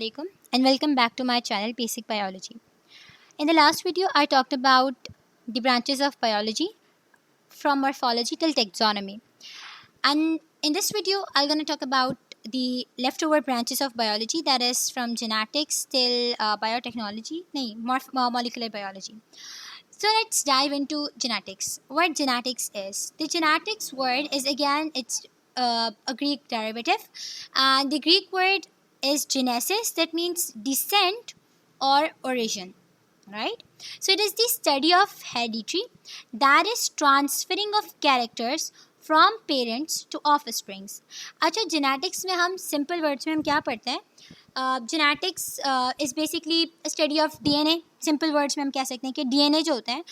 Assalamualaikum and welcome back to my channel Basic Biology. In the last video I talked about the branches of biology from morphology till taxonomy, and in this video I'm going to talk about the leftover branches of biology, that is from genetics till biotechnology, molecular biology. So let's dive into genetics. What genetics is? The genetics word is again it's a Greek derivative, and the Greek word is genesis, that means descent or origin, right? So it is the study of heredity, that is transferring of characters from parents two of springs. अच्छा, genetics में हम simple words में हम क्या पढ़ते हैं? Genetics is basically study of DNA. Simple words में हम कह सकते हैं कि डीएनए जो होता है,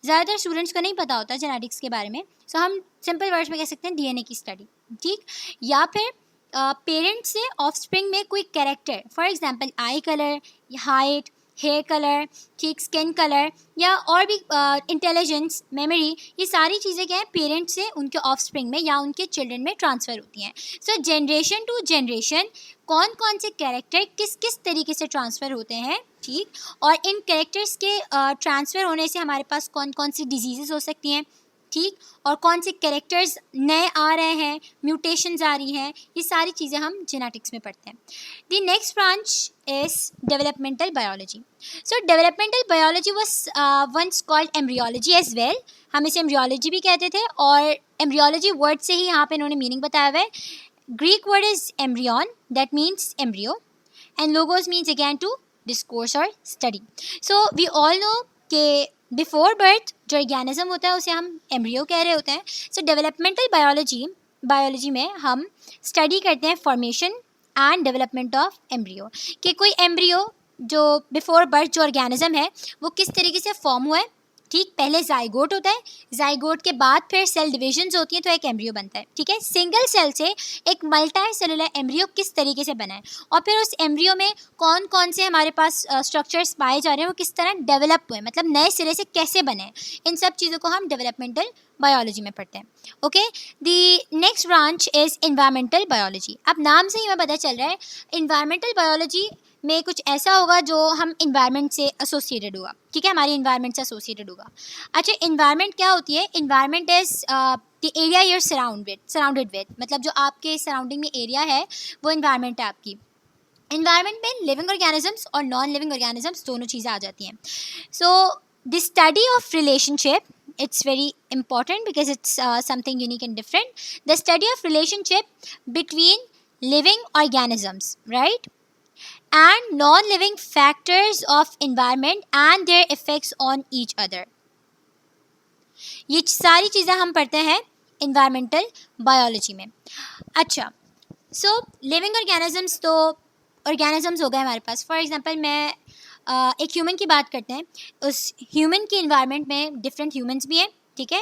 ज़्यादातर स्टूडेंट्स को नहीं पता होता जेनेटिक्स के बारे में, सो हम सिंपल वर्ड्स में कह सकते हैं डीएनए की स्टडी, ठीक. या फिर पेरेंट्स से ऑफ स्प्रिंग में कोई character, for example eye colour, height, hair colour, ठीक, स्किन कलर, या और भी इंटेलिजेंस, मेमोरी, ये सारी चीज़ें क्या है पेरेंट्स से उनके ऑफ स्प्रिंग में या उनके चिल्ड्रन में ट्रांसफ़र होती हैं. सो जनरेशन टू जनरेशन कौन कौन से कैरेक्टर किस किस तरीके से ट्रांसफ़र होते हैं, ठीक, और इन कैरेक्टर्स के ट्रांसफ़र होने से हमारे पास कौन कौन सी डिजीज़ हो सकती हैं, ठीक, और कौन से कैरेक्टर्स नए आ रहे हैं, म्यूटेशंस आ रही हैं, ये सारी चीज़ें हम जेनेटिक्स में पढ़ते हैं. The next branch is developmental biology. So developmental biology was once called embryology as well. हम इसे एम्ब्रियोलॉजी भी कहते थे, और एम्ब्रियोलॉजी वर्ड से ही यहाँ पे इन्होंने मीनिंग बताया हुआ है. Greek word is embryon, that means embryo, and logos means again to discourse और study. So we all know कि बिफोर बर्थ जो ऑर्गेनिज्म होता है उसे हम एम्ब्रियो कह रहे होते हैं. सो डेवलपमेंटल बायोलॉजी में हम स्टडी करते हैं formation and development of embryo, कि कोई एम्ब्रियो जो बिफोर बर्थ जो ऑर्गेनिज्म है वो किस तरीके से फॉर्म हुआ है, ठीक. पहले जाइगोट होता है, जाइगोट के बाद फिर सेल डिविजन्स होती हैं तो एक एम्ब्रियो बनता है, ठीक है. सिंगल सेल से एक मल्टी सेलुलर एम्ब्रियो किस तरीके से बना है, और फिर उस एम्ब्रियो में कौन कौन से हमारे पास स्ट्रक्चर्स पाए जा रहे हैं, वो किस तरह डेवलप हुए, मतलब नए सिरे से कैसे बने, इन सब चीज़ों को हम डेवलपमेंटल बायोलॉजी में पढ़ते हैं. Okay, the next branch is environmental biology. अब नाम से ही हमें पता चल रहा है इन्वायरमेंटल बायोलॉजी में कुछ ऐसा होगा जो हम इन्वायरमेंट से एसोसिएटेड होगा, ठीक है, हमारी इन्वायरमेंट से एसोसिएटेड होगा. अच्छा, इन्वायरमेंट क्या होती है? Environment is the area you're surrounded with, मतलब जो आपके सराउंडिंग में एरिया है वो इन्वायरमेंट है आपकी. इन्वायरमेंट में लिविंग ऑर्गेनिजम्स और नॉन लिविंग ऑर्गेनिजम्स दोनों चीज़ें आ जाती हैं. So the study of relationship, it's very important because it's something unique and different. The study of relationship between living organisms, right, and non-living factors of environment and their effects on each other. ये सारी चीज़ें हम पढ़ते हैं environmental biology में. अच्छा, सो living organisms तो organisms हो गए हमारे पास. फॉर एग्जांपल मैं एक ह्यूमन की बात करते हैं. उस ह्यूमन की इन्वायरमेंट में डिफरेंट ह्यूमंस भी हैं, ठीक है.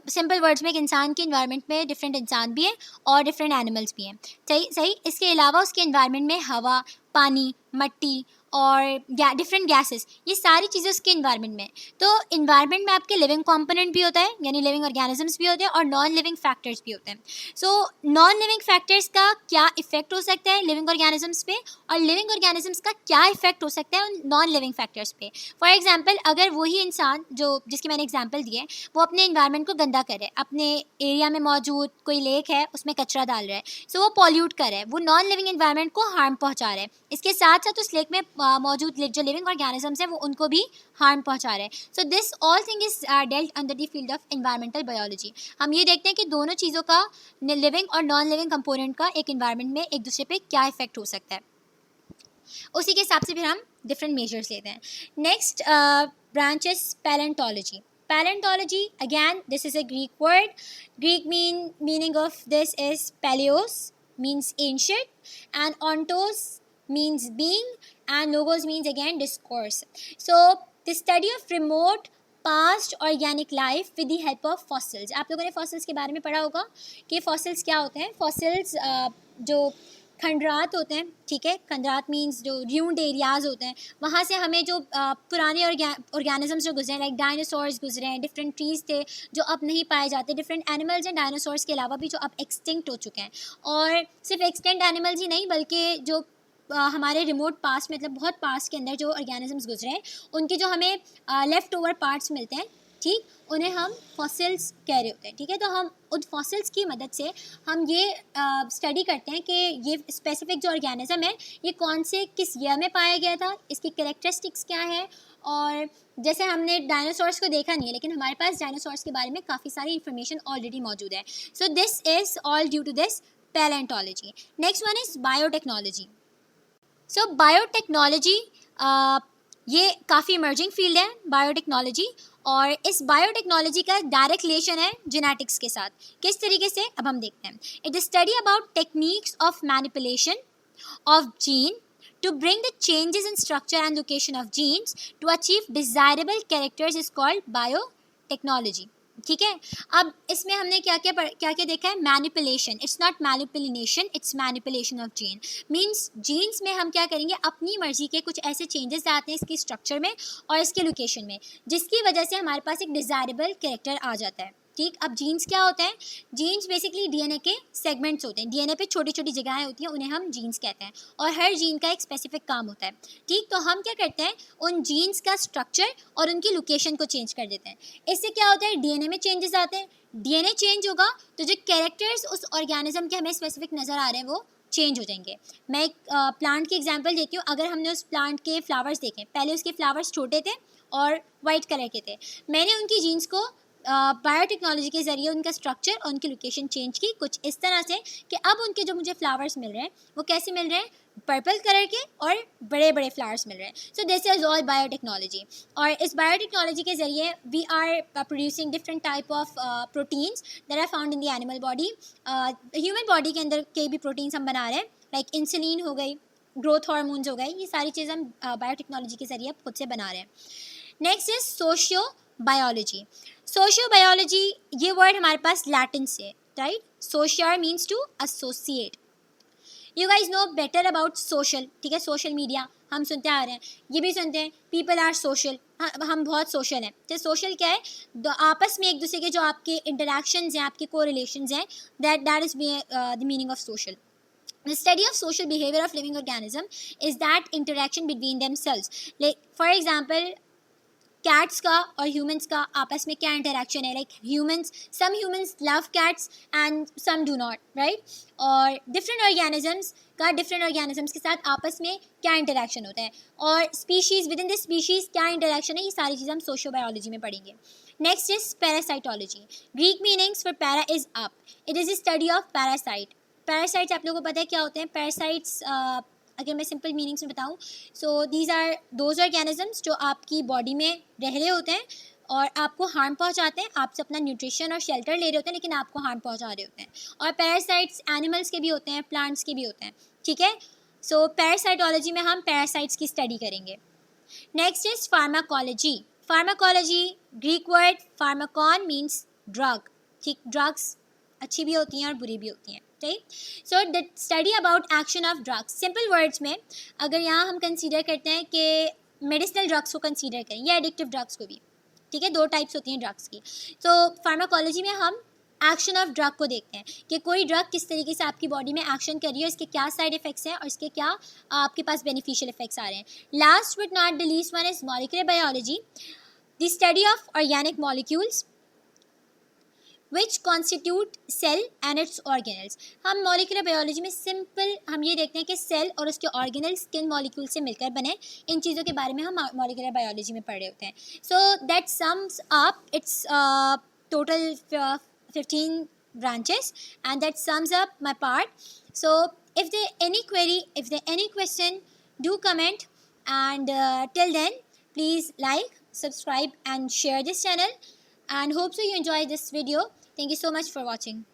सिंपल वर्ड्स में एक इंसान की इन्वायरमेंट में डिफरेंट इंसान भी हैं और डिफरेंट एनिमल्स भी हैं, सही. इसके अलावा उसके इन्वायरमेंट में हवा, पानी, मिट्टी और डिफरेंट गैसेस, ये सारी चीज़ें उसके इन्वायरमेंट में. तो इन्वायरमेंट में आपके लिविंग कंपोनेंट भी होता है, यानी लिविंग ऑर्गेनिजम्स भी होते हैं, और नॉन लिविंग फैक्टर्स भी होते हैं. सो नॉन लिविंग फैक्टर्स का क्या इफेक्ट हो सकता है लिविंग ऑर्गेनिजम्स पे, और लिविंग ऑर्गेनिजम्स का क्या इफेक्ट हो सकता है उन नॉन लिविंग फैक्टर्स पे. फॉर एग्जाम्पल, अगर वही इंसान जो जिसकी मैंने एग्जाम्पल दिए वो अपने इन्वायरमेंट को गंदा कर रहा है, अपने एरिया में मौजूद कोई लेक है उसमें कचरा डाल रहा है, सो वो पॉल्यूट कर रहा है, वो नॉन लिविंग इन्वायरमेंट को हार्म पहुँचा रहा है. इसके साथ साथ उस लेक में मौजूद जो लिविंग ऑर्गेनिजम्स हैं वो उनको भी हार्म पहुंचा रहे हैं. So this all thing is dealt under the field of environmental biology. हम ये देखते हैं कि दोनों चीज़ों का, लिविंग और नॉन लिविंग कंपोनेंट का एक इन्वायरमेंट में एक दूसरे पे क्या इफेक्ट हो सकता है. उसी के हिसाब से फिर हम डिफरेंट मेजर्स लेते हैं. Next branch is palaeontology. Paleontology, again, this is a Greek word. Greek meaning of this is paleos, means ancient, and ontos means being, and logos means again discourse. So the study of remote past organic life with the help of fossils. आप लोगों ने fossils के बारे में पढ़ा होगा कि fossils क्या होते हैं. fossils जो खंडरात होते हैं, ठीक है, खंडरात मीन्स जो ड्यून्ड एरियाज़ होते हैं, वहाँ से हमें जो पुराने ऑर्गेनिजम्स जो गुजरे हैं, लाइक डायनासोर्स गुजरे हैं, डिफरेंट ट्रीज़ थे जो अब नहीं पाए जाते, डिफरेंट एनिमल्स एंड डायनासोर्स के अलावा भी जो अब एक्सटिंक्ट हो चुके हैं. और सिर्फ एक्सटिंक्ट एनिमल्स ही नहीं, बल्कि जो हमारे रिमोट पास्ट मतलब बहुत पास्ट के अंदर जो ऑर्गेनिजम्स गुजरे हैं उनके जो हमें लेफ़्ट ओवर पार्ट्स मिलते हैं, ठीक, उन्हें हम फॉसिल्स कह रहे होते हैं, ठीक है। तो हम उन फॉसिल्स की मदद से हम ये स्टडी करते हैं कि ये स्पेसिफिक जो ऑर्गेनिज्म है ये कौन से किस ईयर में पाया गया था, इसकी कैरेक्टरिस्टिक्स क्या है। और जैसे हमने डायनासोर्स को देखा नहीं है, लेकिन हमारे पास डायनासोर्स के बारे में काफ़ी सारी इन्फॉर्मेशन ऑलरेडी मौजूद है। So this is all due to this palaeontology. Next one is biotechnology. So biotechnology ये काफ़ी इमर्जिंग फील्ड है बायोटेक्नोलॉजी, और इस बायोटेक्नोलॉजी का डायरेक्ट रिलेशन है जेनेटिक्स के साथ। किस तरीके से, अब हम देखते हैं। It is study about techniques of manipulation of gene to bring the changes in structure and location of genes to achieve desirable characters is called biotechnology, ठीक है। अब इसमें हमने क्या क्या देखा है, manipulation, it's not manipulation, it's manipulation of gene. Means genes में हम क्या करेंगे, अपनी मर्जी के कुछ ऐसे चेंजेस आते हैं इसकी स्ट्रक्चर में और इसके लोकेशन में, जिसकी वजह से हमारे पास एक डिज़ायरेबल कैरेक्टर आ जाता है, ठीक। अब जीन्स क्या होता है, जीन्स बेसिकली डीएनए के सेगमेंट्स होते हैं, डीएनए पे छोटी छोटी जगहें होती हैं, उन्हें हम जीन्स कहते हैं, और हर जीन का एक स्पेसिफिक काम होता है, ठीक। तो हम क्या करते हैं, उन जीन्स का स्ट्रक्चर और उनकी लोकेशन को चेंज कर देते हैं। इससे क्या होता है, डीएनए में चेंजेस आते हैं, डीएनए चेंज होगा तो जो कैरेक्टर्स उस ऑर्गेनिज्म के हमें स्पेसिफिक नज़र आ रहे हैं वो चेंज हो जाएंगे। मैं एक प्लांट की एग्जांपल देती हूँ। अगर हमने उस प्लांट के फ्लावर्स देखे, पहले उसके फ्लावर्स छोटे थे और वाइट कलर के थे, मैंने उनकी जीन्स को बायोटेक्नोलॉजी के ज़रिए उनका स्ट्रक्चर और उनकी लोकेशन चेंज की कुछ इस तरह से कि अब उनके जो मुझे फ्लावर्स मिल रहे हैं वो कैसे मिल रहे हैं, पर्पल कलर के और बड़े बड़े फ्लावर्स मिल रहे हैं। So this is all biotechnology. और इस बायोटेक्नोलॉजी के ज़रिए we are producing different type of proteins that are found in the animal body. Human body के अंदर के भी प्रोटीन्स हम बना रहे हैं, लाइक इंसुलिन हो गई, ग्रोथ हार्मोन्स हो गए, ये सारी चीज़ें हम बायोटेक्नोलॉजी के ज़रिए खुद से बना रहे हैं। Next is socio biology. Socio biology ये वर्ड हमारे पास लैटिन से, right. Socius means to associate. You guys know better about social, ठीक है। सोशल मीडिया हम सुनते आ रहे हैं, ये भी सुनते हैं, पीपल आर सोशल, हम बहुत सोशल हैं। तो सोशल क्या है, आपस में एक दूसरे के जो आपके इंटरेक्शंस हैं, आपके कोरिलेशंस हैं, that is the meaning of social. The study of social behavior of living organism is that interaction between themselves. Like for example, cats का और ह्यूमंस का आपस में क्या इंटरेक्शन है, like humans, some humans love cats and some do not, right. और different organisms का different organisms के साथ आपस में क्या इंटरेक्शन होता है, और species within this species क्या इंटरेक्शन है, ये सारी चीज़ें हम सोशियो बायोलॉजी में पढ़ेंगे। Next is parasitology. Greek meanings for para is up, it is the study of parasite. Parasites आप लोगों को पता है क्या होते हैं। पैरासाइट्स अगर मैं सिंपल मीनिंग्स में बताऊं, so these are those organisms जो आपकी बॉडी में रह रहे होते हैं और आपको हार्म पहुंचाते हैं, आपसे अपना न्यूट्रिशन और शेल्टर ले रहे होते हैं, लेकिन आपको हार्म पहुंचा रहे होते हैं। और पैरासाइट्स एनिमल्स के भी होते हैं, प्लांट्स के भी होते हैं, ठीक है। सो पैरासाइटोलॉजी में हम पैरासाइट्स की स्टडी करेंगे। Next is pharmacology. Pharmacology Greek word Pharmacon means drug, ठीक। ड्रग्स अच्छी भी होती हैं और बुरी भी होती हैं, right. So the study about action of drugs. Simple words में अगर यहाँ हम कंसीडर करते हैं कि मेडिसिनल ड्रग्स को कंसीडर करें या एडिक्टिव ड्रग्स को भी, ठीक है, दो टाइप्स होती हैं ड्रग्स की। तो फार्माकोलॉजी में हम एक्शन ऑफ ड्रग को देखते हैं कि कोई ड्रग किस तरीके से आपकी बॉडी में एक्शन कर रही है, इसके क्या साइड इफेक्ट्स हैं और इसके क्या आपके पास बेनिफिशियल इफेक्ट्स आ रहे हैं। Last but not the least one is molecular biology, the study of organic molecules which constitute cell and its organelles. हम मॉलिक्यूलर बायोलॉजी में सिंपल हम ये देखते हैं कि सेल और उसके ऑर्गेनल्स किन मॉलिक्यूल से मिलकर बने, इन चीज़ों के बारे में हम मॉलिक्यूलर बायोलॉजी में पढ़ रहे होते हैं। So that sums up it's total 15 branches, and that sums up my part. So if there any query, if there any question, do comment, and till then please like, subscribe and share this channel, and hope so you enjoy this video. Thank you so much for watching.